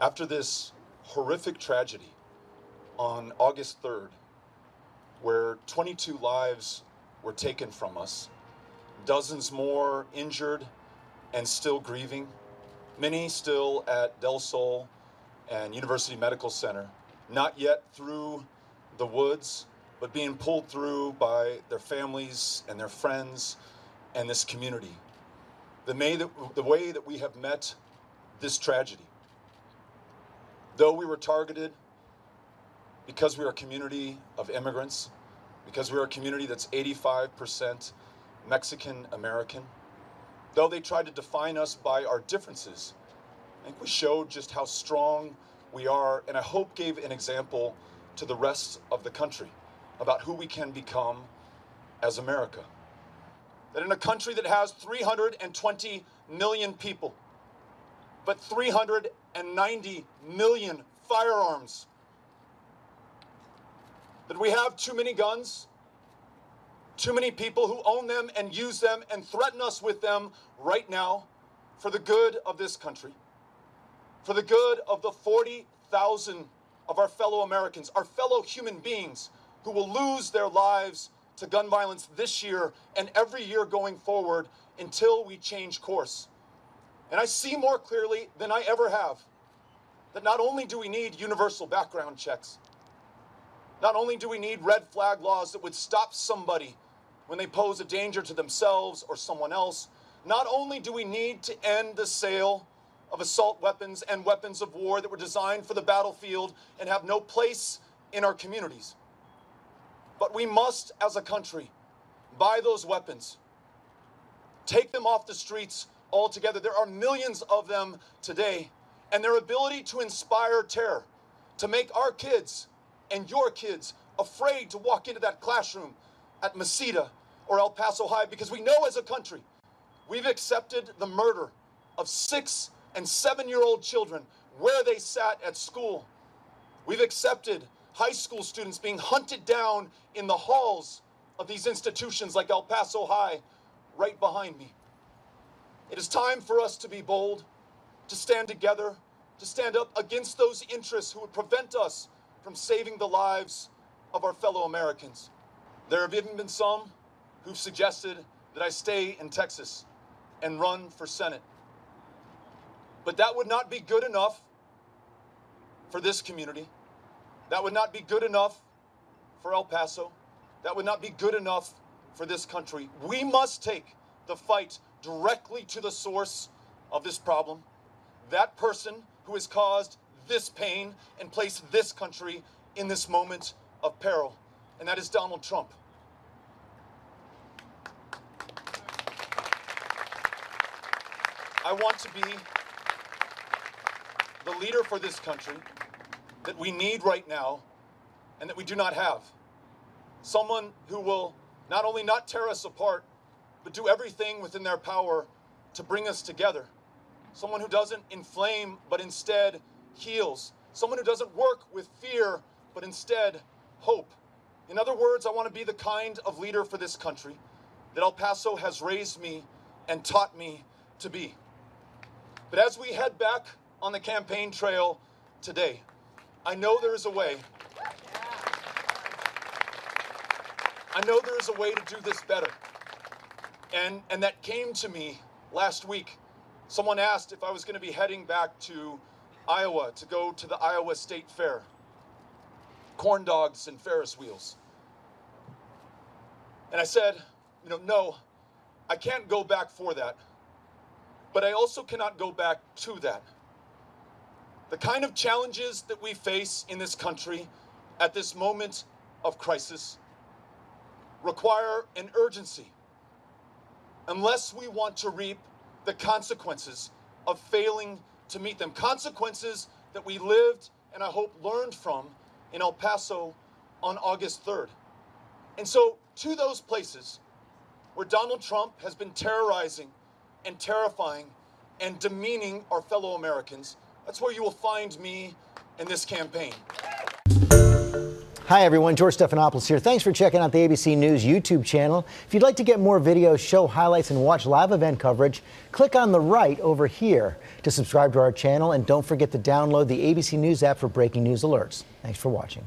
After this horrific tragedy on August 3rd, where 22 lives were taken from us, dozens more injured and still grieving, many still at Del Sol and University Medical Center, not yet through the woods, but being pulled through by their families and their friends and this community. The way that we have met this tragedy. Though we were targeted because we are a community of immigrants, because we're a community that's 85% Mexican American, though they tried to define us by our differences, I think we showed just how strong we are, and I hope gave an example to the rest of the country about who we can become as America. That in a country that has 320 million people, but 390 million firearms, that we have too many guns, too many people who own them and use them and threaten us with them right now for the good of this country, for the good of the 40,000 of our fellow Americans, our fellow human beings who will lose their lives to gun violence this year and every year going forward until we change course. And I see more clearly than I ever have that not only do we need universal background checks, not only do we need red flag laws that would stop somebody when they pose a danger to themselves or someone else, not only do we need to end the sale of assault weapons and weapons of war that were designed for the battlefield and have no place in our communities, but we must, as a country, buy those weapons, take them off the streets altogether. There are millions of them today, and their ability to inspire terror, to make our kids and your kids afraid to walk into that classroom at Mesita or El Paso High, because we know as a country we've accepted the murder of 6 and 7-year-old children where they sat at school. We've accepted high school students being hunted down in the halls of these institutions like El Paso High right behind me. It is time for us to be bold, to stand together, to stand up against those interests who would prevent us from saving the lives of our fellow Americans. There have even been some who've suggested that I stay in Texas and run for Senate. But that would not be good enough for this community. That would not be good enough for El Paso. That would not be good enough for this country. We must take the fight directly to the source of this problem, that person who has caused this pain and placed this country in this moment of peril, and that is Donald Trump. I want to be the leader for this country that we need right now and that we do not have. Someone who will not only not tear us apart, but do everything within their power to bring us together. Someone who doesn't inflame, but instead heals. Someone who doesn't work with fear, but instead hope. In other words, I want to be the kind of leader for this country that El Paso has raised me and taught me to be. But as we head back on the campaign trail today, I know there is a way. I know there is a way to do this better. And that came to me last week. Someone asked if I was going to be heading back to Iowa to go to the Iowa State Fair. Corn dogs and Ferris wheels. And I said, no, I can't go back for that. But I also cannot go back to that. The kind of challenges that we face in this country at this moment of crisis require an urgency, unless we want to reap the consequences of failing to meet them. Consequences that we lived and I hope learned from in El Paso on August 3rd. And so to those places where Donald Trump has been terrorizing and terrifying and demeaning our fellow Americans, that's where you will find me in this campaign. Hi, everyone. George Stephanopoulos here. Thanks for checking out the ABC News YouTube channel. If you'd like to get more videos, show highlights, and watch live event coverage, click on the right over here to subscribe to our channel. And don't forget to download the ABC News app for breaking news alerts. Thanks for watching.